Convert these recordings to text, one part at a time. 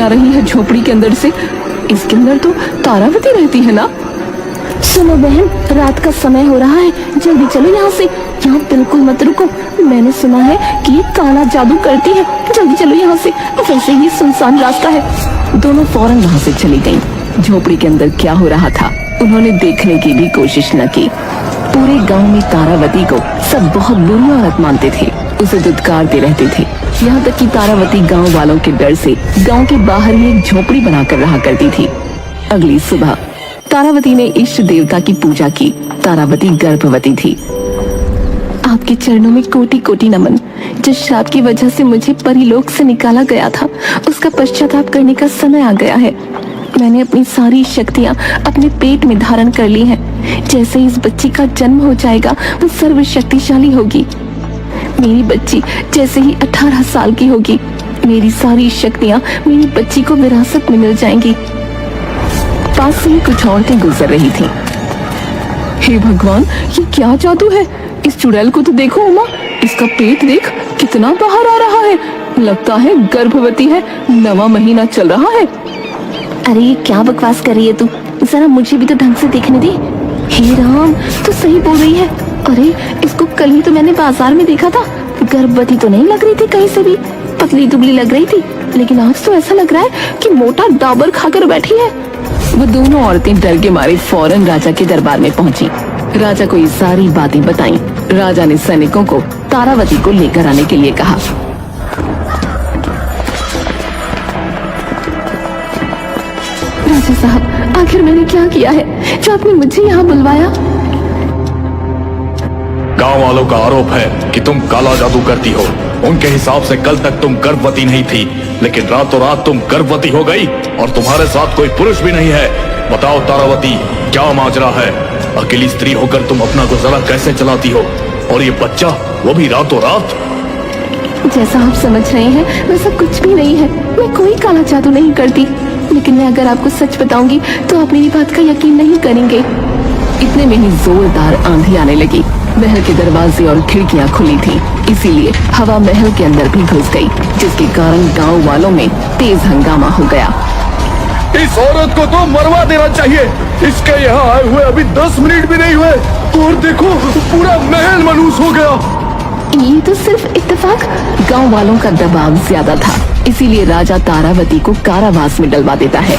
आ रही है झोपड़ी के अंदर से। इसके अंदर तो तारावती रहती है ना। सुनो बहन, रात का समय हो रहा है, जल्दी चलो यहाँ से। यहाँ बिल्कुल मत रुको, मैंने सुना है कि ये काला जादू करती है। जल्दी चलो यहाँ से, वैसे ही सुनसान रास्ता है। दोनों फौरन वहाँ से चली गईं। झोपड़ी के अंदर क्या हो रहा था उन्होंने देखने की भी कोशिश न की। पूरे गांव में तारावती को सब बहुत बुरी औरत मानते थे, उसे दुत्कारते रहते थे। यहाँ तक कि तारावती गांव वालों के डर से गांव के बाहर ही एक झोपड़ी बनाकर रहा करती थी। अगली सुबह तारावती ने इष्ट देवता की पूजा की। तारावती गर्भवती थी। आपके चरणों में कोटि कोटि नमन। जिस श्राप की वजह से मुझे परीलोक से निकाला गया था, उसका पश्चाताप करने का समय आ गया है। मैंने अपनी सारी शक्तियाँ अपने पेट में धारण कर ली हैं। जैसे ही इस बच्ची का जन्म हो जाएगा, वो सर्वशक्तिशाली होगी। मेरी बच्ची जैसे ही 18 साल की होगी, मेरी सारी शक्तियाँ मेरी बच्ची को विरासत में मिल जाएंगी। पास से ही कुछ औरतें गुजर रही थीं। हे भगवान, ये क्या जादू है? इस चुड़ैल को तो देखो उमा, इसका पेट देख कितना बाहर आ रहा है। लगता है गर्भवती है, 9वां महीना चल रहा है। अरे ये क्या बकवास कर रही है तू? जरा मुझे भी तो ढंग से देखने दे। हे राम, तू सही बोल रही है। अरे इसको कल ही तो मैंने बाजार में देखा था। गर्भवती तो नहीं लग रही थी कहीं से भी, पतली दुबली लग रही थी, लेकिन आज तो ऐसा लग रहा है कि मोटा डाबर खाकर बैठी है। वो दोनों औरतें डर के मारे फौरन राजा के दरबार में पहुंची। राजा को ये सारी बातें बताईं। राजा ने सैनिकों को तारावती को लेकर आने के लिए कहा। राजा साहब, आखिर मैंने क्या किया है जो आपने मुझे यहाँ बुलवाया? गांव वालों का आरोप है कि तुम काला जादू करती हो। उनके हिसाब से कल तक तुम गर्भवती नहीं थी, लेकिन रातों रात तुम गर्भवती हो गई और तुम्हारे साथ कोई पुरुष भी नहीं है। बताओ तारावती, क्या माजरा है? अकेली स्त्री होकर तुम अपना गुजारा कैसे चलाती हो, और ये बच्चा वो भी रातों रात? जैसा आप समझ रहे हैं वैसा कुछ भी नहीं है। मैं कोई काला जादू नहीं करती, लेकिन मैं अगर आपको सच बताऊंगी तो आप मेरी बात का यकीन नहीं करेंगे। इतने में ही जोरदार आंधी आने लगी। महल के दरवाजे और खिड़कियां खुली थी, इसीलिए हवा महल के अंदर भी घुस गई, जिसके कारण गांव वालों में तेज हंगामा हो गया। इस औरत को तो मरवा देना चाहिए। इसके यहाँ आए हुए अभी 10 मिनट भी नहीं हुए और देखो पूरा महल मनहूस हो गया। ये तो सिर्फ इत्तेफाक। गांव वालों का दबाव ज्यादा था, इसीलिए राजा तारावती को कारावास में डलवा देता है।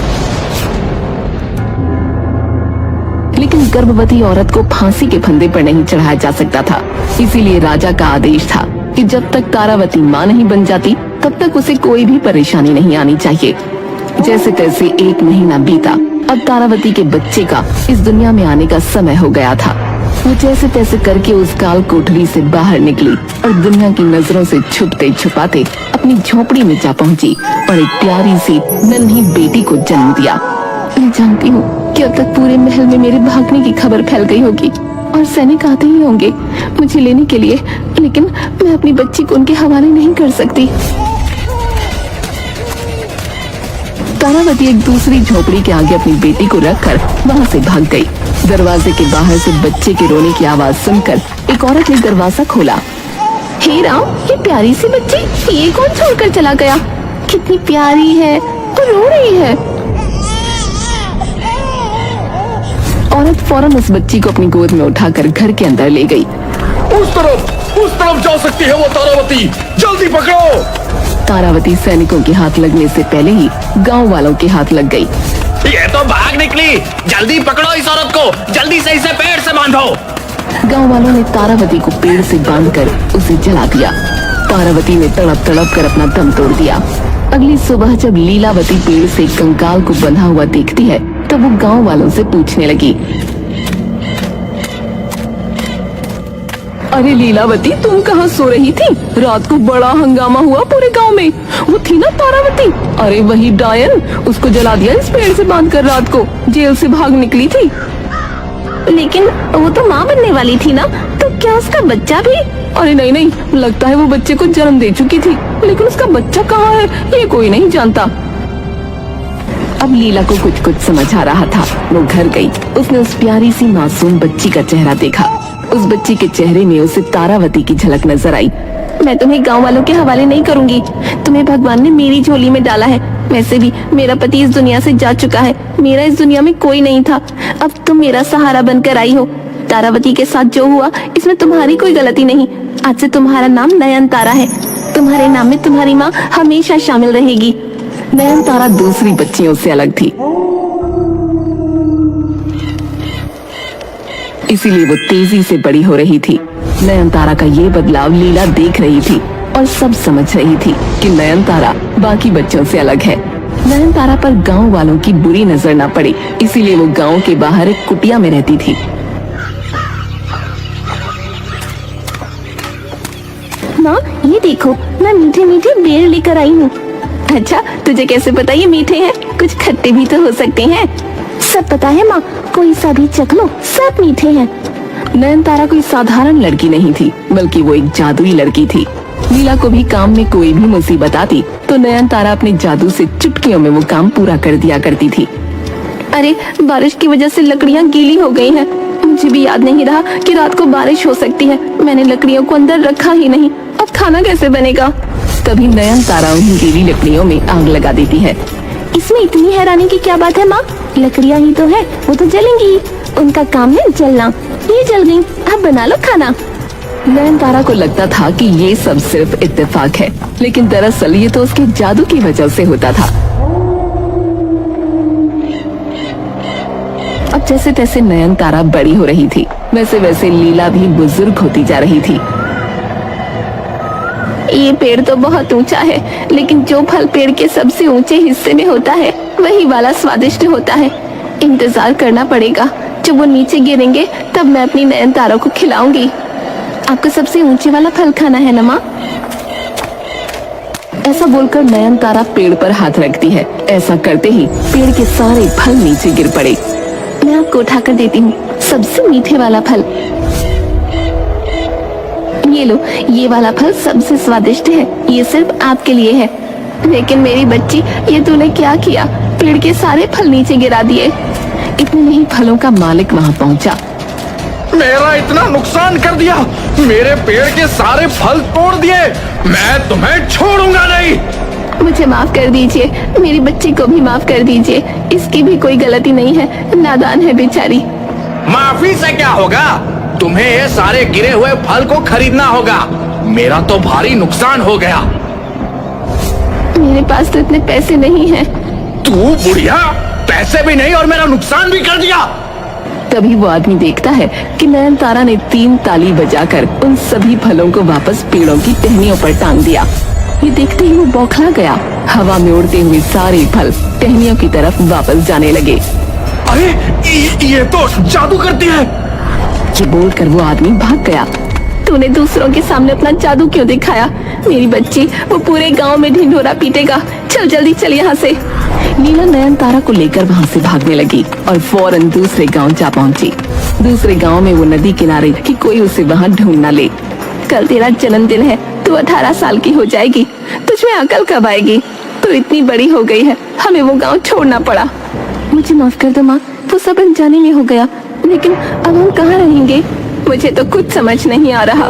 लेकिन गर्भवती औरत को फांसी के फंदे पर नहीं चढ़ाया जा सकता था, इसीलिए राजा का आदेश था कि जब तक तारावती मां नहीं बन जाती तब तक उसे कोई भी परेशानी नहीं आनी चाहिए। जैसे तैसे 1 महीना बीता। अब तारावती के बच्चे का इस दुनिया में आने का समय हो गया था। वो जैसे तैसे करके उस काल कोठरी से बाहर निकली और दुनिया की नजरों से छुपते छुपाते अपनी झोपड़ी में जा पहुंची और एक प्यारी सी नन्ही बेटी को जन्म दिया। मैं जानती हूँ कि अब तक पूरे महल में मेरे भागने की खबर फैल गई होगी और सैनिक आते ही होंगे मुझे लेने के लिए, लेकिन मैं अपनी बच्ची को उनके हवाले नहीं कर सकती। तारावती एक दूसरी झोपड़ी के आगे अपनी बेटी को रखकर वहाँ से भाग गई। दरवाजे के बाहर से बच्चे के रोने की आवाज सुनकर एक औरत ने दरवाजा खोला। हे राम, ये प्यारी सी बच्ची, ये कौन छोड़कर चला गया? कितनी प्यारी है, वो रो रही है। औरत फौरन उस बच्ची को अपनी गोद में उठाकर घर के अंदर ले गई। उस तरफ जा सकती है वो तारावती, जल्दी पकड़ो। तारावती सैनिकों के हाथ लगने से पहले ही गांव वालों के हाथ लग गई। ये तो भाग निकली, जल्दी पकड़ो इस औरत को, जल्दी से इसे पेड़ से बांधो। गांव वालों ने तारावती को पेड़ से बांधकर उसे जला दिया। तारावती ने तड़प तड़प कर अपना दम तोड़ दिया। अगली सुबह जब लीलावती पेड़ से कंकाल को बंधा हुआ देखती है तब वो गांव वालों से पूछने लगी, अरे लीलावती, तुम कहाँ सो रही थी? रात को बड़ा हंगामा हुआ पूरे गांव में। वो थी ना तारावती? अरे वही डायन, उसको जला दिया इस पेड़ से बांधकर। रात को जेल से भाग निकली थी। लेकिन वो तो माँ बनने वाली थी ना, तो क्या उसका बच्चा भी? अरे नहीं नहीं, लगता है वो बच्चे को जन्म दे चुकी थी, लेकिन उसका बच्चा कहाँ है ये कोई नहीं जानता। अब लीला को कुछ कुछ समझ आ रहा था। वो घर गई। उसने उस प्यारी सी मासूम बच्ची का चेहरा देखा। उस बच्ची के चेहरे में उसे तारावती की झलक नजर आई। मैं तुम्हें गांव वालों के हवाले नहीं करूंगी। तुम्हें भगवान ने मेरी झोली में डाला है, वैसे भी मेरा पति इस दुनिया से जा चुका है, मेरा इस दुनिया में कोई नहीं था। अब तुम मेरा सहारा बनकर आई हो। तारावती के साथ जो हुआ इसमें तुम्हारी कोई गलती नहीं। आज से तुम्हारा नाम नयन तारा है। तुम्हारे नाम में तुम्हारी माँ हमेशा शामिल रहेगी। नयन तारा दूसरी बच्चियों से अलग थी, इसीलिए वो तेजी से बड़ी हो रही थी। नयन तारा का ये बदलाव लीला देख रही थी और सब समझ रही थी कि नयन तारा बाकी बच्चों से अलग है। नयन तारा पर गांव वालों की बुरी नजर न पड़े, इसीलिए वो गांव के बाहर एक कुटिया में रहती थी। माँ ये देखो, मैं मीठे मीठे बेर लेकर आई हूँ। अच्छा, तुझे कैसे पता ये मीठे हैं? कुछ खट्टे भी तो हो सकते हैं। सब पता है माँ, कोई सा भी चख लो, सब मीठे हैं। नयन तारा कोई साधारण लड़की नहीं थी, बल्कि वो एक जादुई लड़की थी। लीला को भी काम में कोई भी मुसीबत आती तो नयन तारा अपने जादू से चुटकियों में वो काम पूरा कर दिया करती थी। अरे बारिश की वजह से लकड़ियाँ गीली हो गई हैं। मुझे भी याद नहीं रहा कि रात को बारिश हो सकती है। मैंने लकड़ियों को अंदर रखा ही नहीं। अब खाना कैसे बनेगा? तभी नयन तारा उन्हीं गीली लकड़ियों में आग लगा देती है। इसमें इतनी हैरानी की क्या बात है माँ? लकड़ियाँ ही तो है, वो तो जलेंगी। उनका काम है जलना। ये जल गई, अब बना लो खाना। नयन तारा को लगता था कि ये सब सिर्फ इत्तेफाक है, लेकिन दरअसल ये तो उसके जादू की वजह से होता था। अब जैसे तैसे नयन तारा बड़ी हो रही थी, वैसे वैसे लीला भी बुजुर्ग होती जा रही थी। ये पेड़ तो बहुत ऊंचा है, लेकिन जो फल पेड़ के सबसे ऊंचे हिस्से में होता है वही वाला स्वादिष्ट होता है। इंतजार करना पड़ेगा, जब वो नीचे गिरेंगे तब मैं अपनी नयन तारा को खिलाऊंगी। आपको सबसे ऊंचे वाला फल खाना है ना माँ? ऐसा बोलकर नयन तारा पेड़ पर हाथ रखती है। ऐसा करते ही पेड़ के सारे फल नीचे गिर पड़े। मैं आपको उठाकर देती हूँ सबसे मीठे वाला फल। ये लो, ये वाला फल सबसे स्वादिष्ट है। ये सिर्फ आपके लिए है। लेकिन मेरी बच्ची, ये तूने क्या किया? पेड़ के सारे फल नीचे गिरा दिए। इतने में ही फलों का मालिक वहाँ पहुँचा। मेरा इतना नुकसान कर दिया, मेरे पेड़ के सारे फल तोड़ दिए, मैं तुम्हें छोड़ूंगा नहीं। मुझे माफ कर दीजिए, मेरी बच्ची को भी माफ कर दीजिए। इसकी भी कोई गलती नहीं है, नादान है बेचारी। माफी से क्या होगा? तुम्हें ये सारे गिरे हुए फल को खरीदना होगा। मेरा तो भारी नुकसान हो गया। मेरे पास तो इतने पैसे नहीं हैं। तू बुढ़िया, पैसे भी नहीं और मेरा नुकसान भी कर दिया। तभी वो आदमी देखता है कि नयन तारा ने 3 ताली बजाकर उन सभी फलों को वापस पेड़ों की टहनियों पर टांग दिया। ये देखते ही वो बौखला गया। हवा में उड़ते हुए सारे फल टहनियों की तरफ वापस जाने लगे। अरे ये तो जादू करती है। ये बोलकर वो आदमी भाग गया। तूने दूसरों के सामने अपना जादू क्यों दिखाया? मेरी बच्ची, वो पूरे गांव में ढिंढोरा पीटेगा। चल जल्दी चल यहाँ से। लीला नयन तारा को लेकर वहाँ से भागने लगी और फौरन दूसरे गांव जा पहुँची। दूसरे गांव में वो नदी किनारे कि कोई उसे वहाँ ढूंढ न ले। कल तेरा जन्मदिन है, तू 18 साल की हो जाएगी। तुझमें अकल कब आएगी? तू इतनी बड़ी हो गई है, हमें वो गांव छोड़ना पड़ा। मुझे माफ कर दो माँ, वो सब अनजाने में हो गया। लेकिन अब हम कहाँ रहेंगे? मुझे तो कुछ समझ नहीं आ रहा।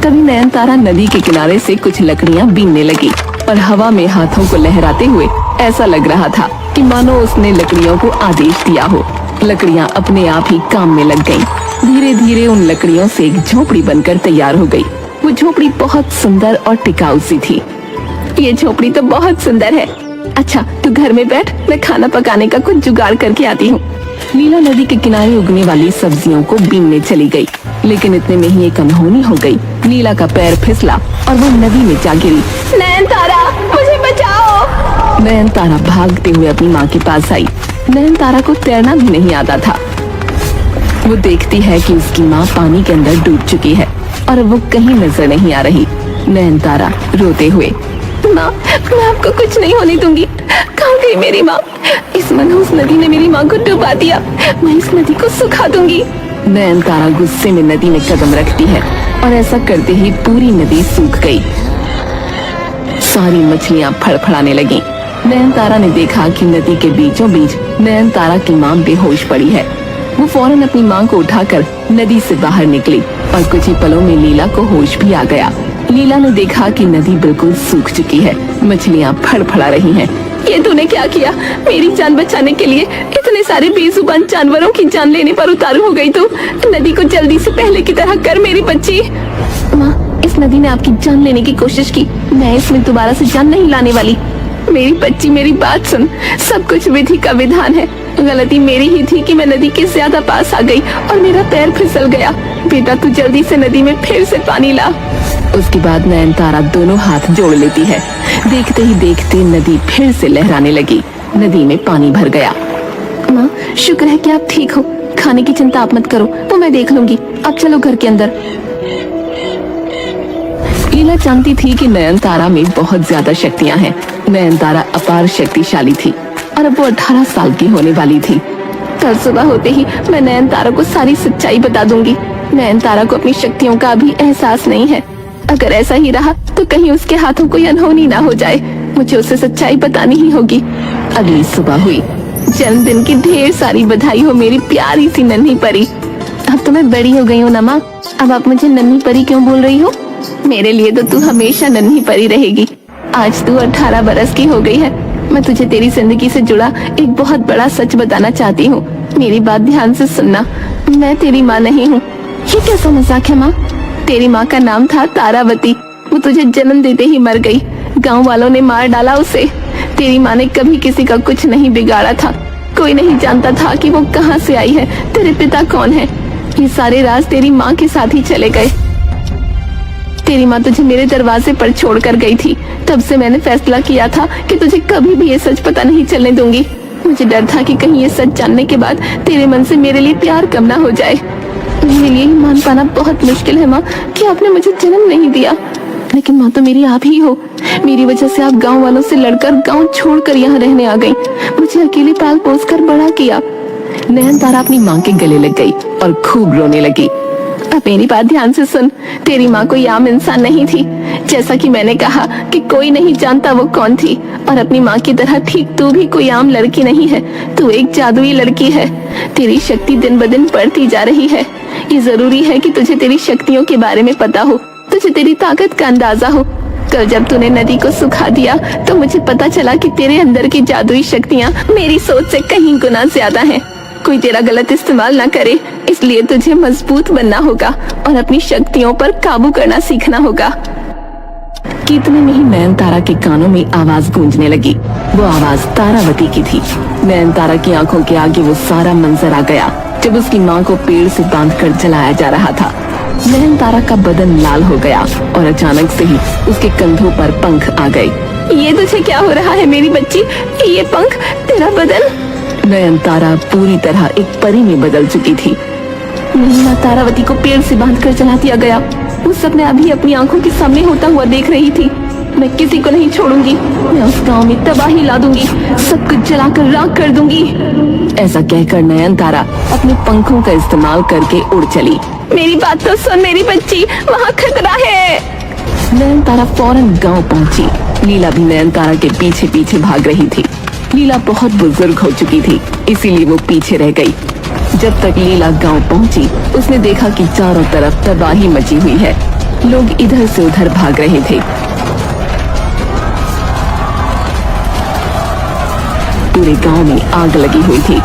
तभी नयन तारा नदी के किनारे से कुछ लकड़ियाँ बीनने लगी और हवा में हाथों को लहराते हुए ऐसा लग रहा था कि मानो उसने लकड़ियों को आदेश दिया हो। लकड़ियाँ अपने आप ही काम में लग गईं। धीरे धीरे उन लकड़ियों से एक झोपड़ी बनकर तैयार हो गई। वो झोपड़ी बहुत सुंदर और टिकाऊ सी थी। ये झोपड़ी तो बहुत सुंदर है। अच्छा, तू घर में बैठ, मैं खाना पकाने का कुछ जुगाड़ करके आती हूँ। लीला नदी के किनारे उगने वाली सब्जियों को बीनने चली गई, लेकिन इतने में ही एक अनहोनी हो गई। लीला का पैर फिसला और वो नदी में जा गिरी। नयन तारा, मुझे बचाओ। नयन तारा भागते हुए अपनी माँ के पास आई। नयन तारा को तैरना भी नहीं आता था। वो देखती है कि उसकी माँ पानी के अंदर डूब चुकी है और वो कहीं नजर नहीं आ रही। नयन तारा रोते हुए, माँ, मैं आपको कुछ नहीं होने दूंगी। कहाँ गई मेरी माँ? इस मनहूस नदी ने मेरी माँ को डुबा दिया। मैं इस नदी को सुखा दूंगी। नयन तारा गुस्से में नदी में कदम रखती है और ऐसा करते ही पूरी नदी सूख गई। सारी मछलियाँ फड़फड़ाने लगीं। नयन तारा ने देखा कि नदी के बीचों बीच नयन तारा की माँ बेहोश पड़ी है। वो फौरन अपनी माँ को उठाकर नदी से बाहर निकली और कुछ ही पलों में लीला को होश भी आ गया। लीला ने देखा कि नदी बिल्कुल सूख चुकी है, मछलियाँ फड़फड़ा रही हैं। ये तूने क्या किया? मेरी जान बचाने के लिए इतने सारे बेजुबान जानवरों की जान लेने पर उतारू हो गई तू। नदी को जल्दी से पहले की तरह कर मेरी बच्ची। माँ, इस नदी ने आपकी जान लेने की कोशिश की, मैं इसमें दोबारा से जान नहीं लाने वाली। मेरी बच्ची मेरी बात सुन, सब कुछ विधि का विधान है। गलती मेरी ही थी कि मैं नदी के ज्यादा पास आ गई और मेरा पैर फिसल गया। बेटा तू जल्दी से नदी में फिर से पानी ला। उसके बाद नयनतारा दोनों हाथ जोड़ लेती है। देखते ही देखते नदी फिर से लहराने लगी। नदी में पानी भर गया। माँ, शुक्र है कि आप ठीक हो। खाने की चिंता आप मत करो, वो मैं देख लूंगी। अब चलो घर के अंदर। लीला जानती थी कि नयनतारा में बहुत ज्यादा शक्तियां हैं। नयनतारा अपार शक्तिशाली थी और अब वो 18 साल की होने वाली थी। कल सुबह होते ही मैं नयनतारा को सारी सच्चाई बता दूंगी। नयनतारा को अपनी शक्तियों का अभी एहसास नहीं है। अगर ऐसा ही रहा तो कहीं उसके हाथों कोई अनहोनी ना हो जाए। मुझे उसे सच्चाई बतानी ही होगी। अगली सुबह हुई। जन्मदिन की ढेर सारी बधाई हो मेरी प्यारी सी नन्ही परी। अब तो मैं बड़ी हो गई हूँ ना माँ, अब आप मुझे नन्ही परी क्यों बोल रही हो? मेरे लिए तो तू हमेशा नन्ही परी रहेगी। आज तू 18 बरस की हो गई है। मैं तुझे तेरी जिंदगी से जुड़ा एक बहुत बड़ा सच बताना चाहती हूँ। मेरी बात ध्यान से सुनना। मैं तेरी माँ नहीं हूँ। ये कैसा मजाक है माँ? तेरी माँ का नाम था तारावती। वो तुझे जन्म देते ही मर गई। गांव वालों ने मार डाला उसे। तेरी माँ ने कभी किसी का कुछ नहीं बिगाड़ा था। कोई नहीं जानता था कि वो कहाँ से आई है, तेरे पिता कौन है। ये सारे राज तेरी माँ के साथ ही चले गए। तेरी माँ तुझे मेरे दरवाजे पर छोड़कर गई थी। तब से मैंने फैसला किया था कि तुझे कभी भी ये सच पता नहीं चलने दूंगी। मुझे डर था कि कहीं ये सच जानने के बाद तेरे मन से मेरे लिए प्यार कम ना हो जाए। मेरे लिए ये मान पाना बहुत मुश्किल है माँ कि आपने मुझे जन्म नहीं दिया, लेकिन माँ तो मेरी आप ही हो। मेरी वजह से आप गांव वालों से लड़कर गांव छोड़कर यहाँ रहने आ गई। मुझे अकेले पाल पोस कर बड़ा किया। नयनतारा अपनी माँ के गले लग गई और खूब रोने लगी। अब मेरी बात ध्यान से सुन। तेरी माँ कोई आम इंसान नहीं थी। जैसा कि मैंने कहा कि कोई नहीं जानता वो कौन थी, और अपनी माँ की तरह ठीक तू भी कोई आम लड़की नहीं है। तू एक जादुई लड़की है। तेरी शक्ति दिन ब दिन बढ़ती जा रही है। ये जरूरी है कि तुझे तेरी शक्तियों के बारे में पता हो, तुझे तेरी ताकत का अंदाजा हो। कल जब तूने नदी को सुखा दिया तो मुझे पता चला कि तेरे अंदर की जादुई शक्तियाँ मेरी सोच से कहीं गुना ज्यादा हैं। कोई तेरा गलत इस्तेमाल ना करे, इसलिए तुझे मजबूत बनना होगा और अपनी शक्तियों पर काबू करना सीखना होगा। कि इतने में ही नयनतारा के कानों में आवाज गूंजने लगी। वो आवाज तारावती की थी। नयनतारा की आंखों के आगे वो सारा मंजर आ गया जब उसकी माँ को पेड़ से बांधकर जलाया जा रहा था। नयनतारा का बदन लाल हो गया और अचानक से ही उसके कंधों पर पंख आ गए। ये तुझे क्या हो रहा है मेरी बच्ची? ये पंख, तेरा बदन। नयनतारा पूरी तरह एक परी में बदल चुकी थी। माँ तारावती को पेड़ से बांधकर जला दिया गया। वो सब मैं अभी अपनी आंखों के सामने होता हुआ देख रही थी। मैं किसी को नहीं छोड़ूंगी। मैं उस गांव में तबाही ला दूंगी, सब कुछ जलाकर राख कर दूंगी। ऐसा कहकर नयनतारा अपने पंखों का इस्तेमाल करके उड़ चली। मेरी बात तो सुन मेरी बच्ची, वहाँ खतरा है। नयनतारा फौरन गांव पहुंची। लीला भी नयनतारा के पीछे पीछे भाग रही थी। लीला बहुत बुजुर्ग हो चुकी थी, इसीलिए वो पीछे रह गई। जब तक लीला गांव पहुंची, उसने देखा कि चारों तरफ तबाही मची हुई है। लोग इधर से उधर भाग रहे थे। पूरे गांव में आग लगी हुई थी।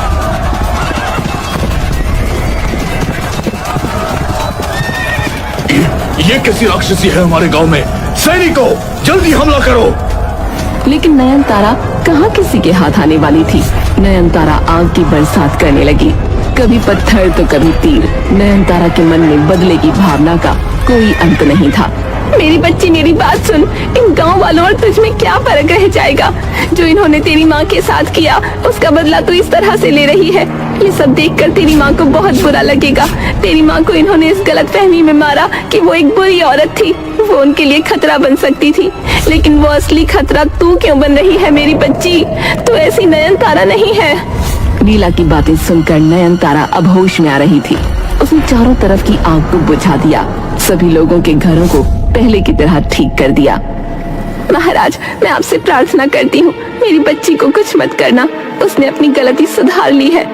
ये कैसी राक्षसी है हमारे गांव में? सैनिकों, जल्दी हमला करो। लेकिन नयनतारा कहाँ किसी के हाथ आने वाली थी। नयनतारा आग की बरसात करने लगी, कभी पत्थर तो कभी तीर। नयनतारा के मन में बदले की भावना का कोई अंत नहीं था। मेरी बच्ची मेरी बात सुन। इन गांव वालों और तुझ में क्या फर्क रह जाएगा? जो इन्होंने तेरी माँ के साथ किया उसका बदला तू इस तरह से ले रही है। ये सब देखकर तेरी माँ को बहुत बुरा लगेगा। तेरी माँ को इन्होंने इस गलतफहमी में मारा कि वो एक बुरी औरत थी, वो उनके लिए खतरा बन सकती थी। लेकिन वो असली खतरा तू क्यों बन रही है मेरी बच्ची? तू ऐसी नयनतारा नहीं है। लीला की बातें सुनकर नयनतारा अब होश में आ रही थी। उसने चारों तरफ की आग को बुझा दिया, सभी लोगों के घरों को पहले की तरह ठीक कर दिया। महाराज, मैं आपसे प्रार्थना करती हूँ, मेरी बच्ची को कुछ मत करना। उसने अपनी गलती सुधार ली है।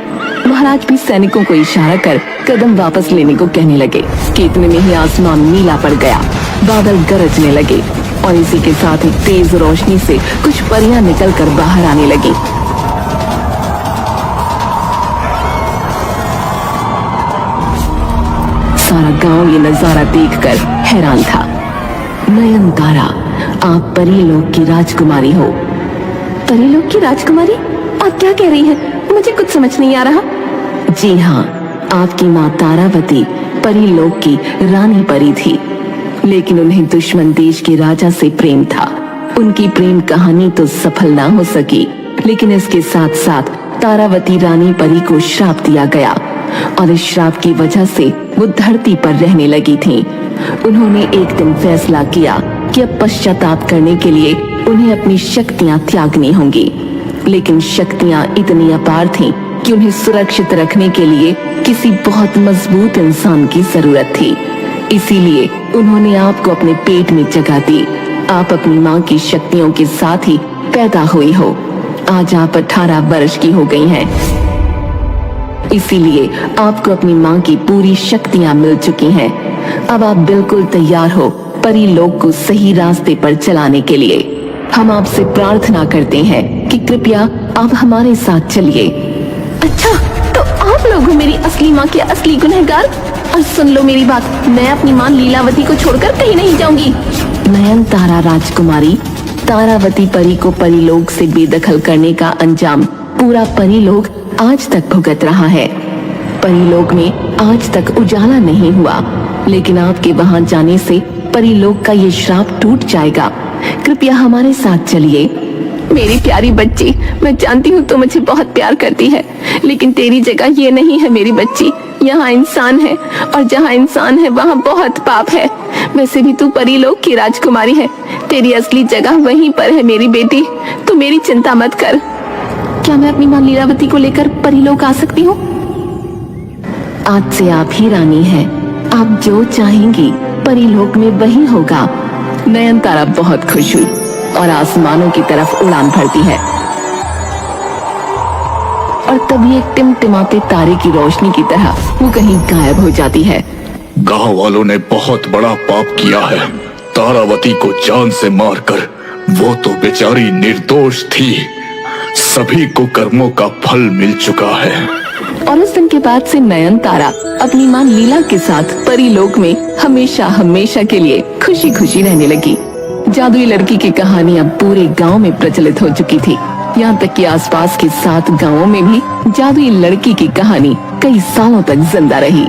महाराज भी सैनिकों को इशारा कर कदम वापस लेने को कहने लगे कि इतने में ही आसमान नीला पड़ गया, बादल गरजने लगे और इसी के साथ ही तेज रोशनी से कुछ परियां निकलकर बाहर आने लगी। सारा गांव ये नजारा देखकर हैरान था। नयनतारा, आप परीलोक की राजकुमारी हो। परीलोक की राजकुमारी? आप क्या कह रही हैं? मुझे कुछ समझ नहीं आ रहा। जी हाँ, आपकी माँ तारावती परीलोक की रानी परी थी, लेकिन उन्हें दुश्मन देश के राजा से प्रेम था। उनकी प्रेम कहानी तो सफल ना हो सकी, लेकिन इसके साथ साथ तारावती रानी परी को श्राप दिया गया और इस श्राप की वजह से वो धरती पर रहने लगी थीं। उन्होंने एक दिन फैसला किया कि अब पश्चाताप करने के लिए उन्हें अपनी शक्तियां त्यागनी होंगी, लेकिन शक्तियां इतनी अपार थीं कि उन्हें सुरक्षित रखने के लिए किसी बहुत मजबूत इंसान की जरूरत थी। इसीलिए उन्होंने आपको अपने पेट में जगह दी। आप अपनी माँ की शक्तियों के साथ ही पैदा हुई हो। आज आप 18 वर्ष की हो गई हैं। इसीलिए आपको अपनी माँ की पूरी शक्तियां मिल चुकी हैं। अब आप बिल्कुल तैयार हो परीलोक को सही रास्ते पर चलाने के लिए। हम आपसे प्रार्थना करते हैं कि कृपया आप हमारे साथ चलिए। अच्छा, तो आप लोग हो मेरी असली माँ के असली गुनहगार। और सुन लो मेरी बात, मैं अपनी माँ लीलावती को छोड़कर कहीं नहीं जाऊंगी। नयनतारा राजकुमारी, तारावती परी को परीलोक से बेदखल करने का अंजाम पूरा परीलोक आज तक भुगत रहा है। परीलोक में आज तक उजाला नहीं हुआ, लेकिन आपके वहां जाने से परीलोक का ये श्राप टूट जाएगा। कृपया हमारे साथ चलिए। मेरी प्यारी बच्ची, मैं जानती हूँ तू मुझे बहुत प्यार करती है, लेकिन तेरी जगह ये नहीं है मेरी बच्ची। यहाँ इंसान है और जहाँ इंसान है वहाँ बहुत पाप है। वैसे भी तू परीलोक की राजकुमारी है, तेरी असली जगह वहीं पर है मेरी बेटी। तू मेरी चिंता मत कर। क्या मैं अपनी माँ लीलावती को लेकर परीलोक आ सकती हूँ? आज से आप ही रानी हैं। आप जो चाहेंगी परीलोक में वही होगा। नयनतारा बहुत खुश हुई और आसमानों की तरफ उड़ान भरती है और तभी एक टिमटिमाते तारे की रोशनी की तरह वो कहीं गायब हो जाती है। गांव वालों ने बहुत बड़ा पाप किया है। तारावती को जान से मारकर, वो तो बेचारी निर्दोष थी। सभी को कर्मों का फल मिल चुका है। और उस दिन के बाद से नयनतारा अपनी माँ लीला के साथ परीलोक में हमेशा हमेशा के लिए खुशी खुशी रहने लगी। जादुई लड़की की कहानी अब पूरे गांव में प्रचलित हो चुकी थी। यहाँ तक कि आसपास के 7 गांवों में भी जादुई लड़की की कहानी कई सालों तक जिंदा रही।